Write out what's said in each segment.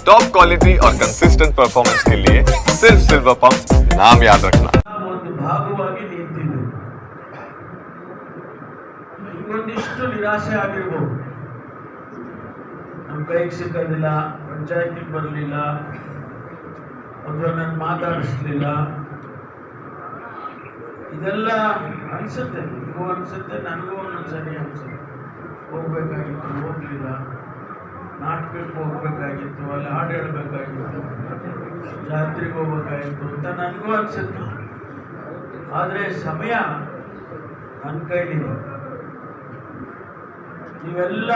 Top quality और consistent performance के लिए सिर्फ सिल्वर पंप नाम याद रखना। ಒಂದು ಭಾಗವಾಗಿ ನಿಂತಿದೆ. ಒಂದಿಷ್ಟು ನಿರಾಶೆ ಆಗಿರ್ಬೋದು. ನಮ್ಮ ಕೈಗೆ ಸಿಕ್ಕೋದಿಲ್ಲ, ಪಂಚಾಯತಿಗೆ ಬರಲಿಲ್ಲ, ಅಥವಾ ನನ್ನ ಮಾತಾಡಿಸ್ಲಿಲ್ಲ, ಇದೆಲ್ಲ ಅನಿಸುತ್ತೆ. ನಿಮಗೂ ಅನಿಸುತ್ತೆ, ನನಗೂ ಒಂದೊಂದ್ಸರಿ ಅನಿಸುತ್ತೆ. ಹೋಗ್ಬೇಕಾಗಿತ್ತು, ಹೋಗ್ಲಿಲ್ಲ, ನಾಟಕಕ್ಕೆ ಹೋಗ್ಬೇಕಾಗಿತ್ತು, ಅಲ್ಲಿ ಹಾಡು ಹೇಳ್ಬೇಕಾಗಿತ್ತು, ಜಾತ್ರೆಗೆ ಹೋಗ್ಬೇಕಾಗಿತ್ತು ಅಂತ ನನಗೂ ಅನಿಸುತ್ತೆ. ಆದರೆ ಸಮಯ ನನ್ನ ಕೈಲಿದೆ. ನೀವೆಲ್ಲ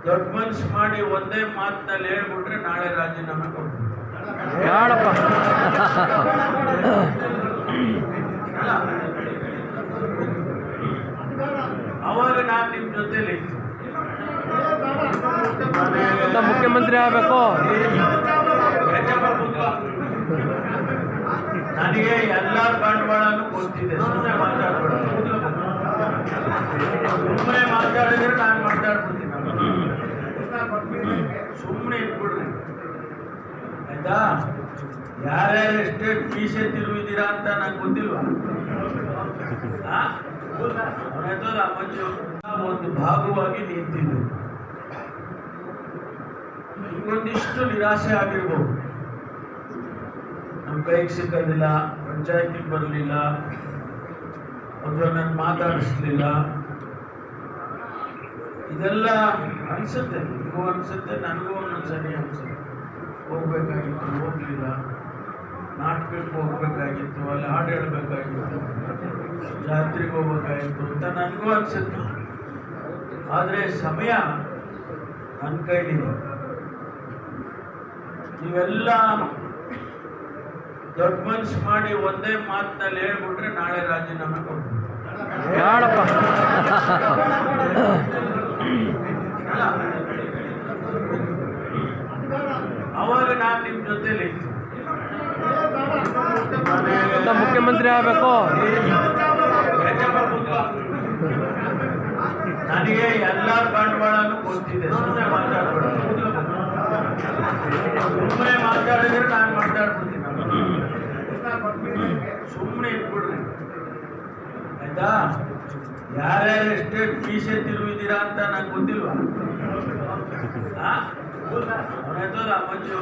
ದೊಡ್ಡ ಮನ್ಸು ಮಾಡಿ ಒಂದೇ ಮಾತಿನಲ್ಲಿ ಹೇಳ್ಬಿಟ್ರೆ ನಾಳೆ ರಾಜೀನಾಮೆ ಕೊಡ್ತೀನಿ. ಅವಾಗ ನಾನು ನಿಮ್ಮ ಜೊತೆಲಿ ಮುಖ್ಯಮಂತ್ರಿ ಆಗಬೇಕು. ನನಗೆ ಎಲ್ಲ ಬಂಡವಾಳನೂ ಗೊತ್ತಿದೆ. ಸುಮ್ಮನೆ ಮಾತಾಡಿದ್ರೆ ನಾನು ಮಾತಾಡ್ಬಿಡ್ತೀನಿ. ಸುಮ್ಮನೆ ಇಟ್ಬಿಡ್ರಿ ಆಯ್ತಾ? ಯಾರ್ಯಾರು ಎಸ್ಟೇಟ್ ಮೀಸೆ ತಿರುವಿದ್ದೀರಾ ಅಂತ ನಂಗೆ ಗೊತ್ತಿಲ್ವಾ? ಒಂದು ಭಾಗವಾಗಿ ನಿಂತಿದೆ. ಒಂದಿಷ್ಟು ನಿರಾಶೆ ಆಗಿರ್ಬೋದು. ನಮ್ಮ ಕೈಗೆ ಸಿಕ್ಕೋದಿಲ್ಲ, ಪಂಚಾಯತಿಗೆ ಬರಲಿಲ್ಲ, ಅಥವಾ ನನ್ನ ಮಾತಾಡಿಸ್ಲಿಲ್ಲ, ಇದೆಲ್ಲ ಅನಿಸುತ್ತೆ. ನಿಮಗೂ ಅನಿಸುತ್ತೆ, ನನಗೂ ಒಂದೊಂದ್ಸರಿ ಅನಿಸುತ್ತೆ. ಹೋಗ್ಬೇಕಾಗಿತ್ತು, ಹೋಗ್ಲಿಲ್ಲ, ನಾಟಕಕ್ಕೆ ಹೋಗ್ಬೇಕಾಗಿತ್ತು, ಅಲ್ಲಿ ಹಾಡು ಹೇಳ್ಬೇಕಾಗಿತ್ತು, ಜಾತ್ರೆಗೆ ಹೋಗ್ಬೇಕಾಗಿತ್ತು ಅಂತ ನನಗೂ ಅನಿಸುತ್ತೆ. ಆದರೆ ಸಮಯ ನನ್ನ ಕೈಲಿದೆ. ನೀವೆಲ್ಲ ದೊಡ್ಡ ಮನ್ಸು ಮಾಡಿ ಒಂದೇ ಮಾತಿನಲ್ಲಿ ಹೇಳ್ಬಿಟ್ರೆ ನಾಳೆ ರಾಜೀನಾಮೆ ಕೊಡ್ತೀನಿ. ಅವಾಗ ನಾನು ನಿಮ್ಮ ಜೊತೆಲಿ ಮುಖ್ಯಮಂತ್ರಿ ಆಗಬೇಕು. ನನಗೆ ಎಲ್ಲ ಬಂಡವಾಳನೂ ಗೊತ್ತಿದೆ. ಸುಮ್ಮನೆ ಮಾತಾಡಿದ್ರೆ ನಾನು ಮಾತಾಡ್ಬಿಡ್ತೀನಿ. ಸುಮ್ಮನೆ ಇಟ್ಬಿಡ್ರಿ ಆಯ್ತಾ? ಯಾರ್ಯಾರು ಎಸ್ಟೇಟ್ ಮೀಸೆ ತಿರುವಿದ್ದೀರಾ ಅಂತ ನಂಗೆ ಗೊತ್ತಿಲ್ವಾ? ಮಂಜು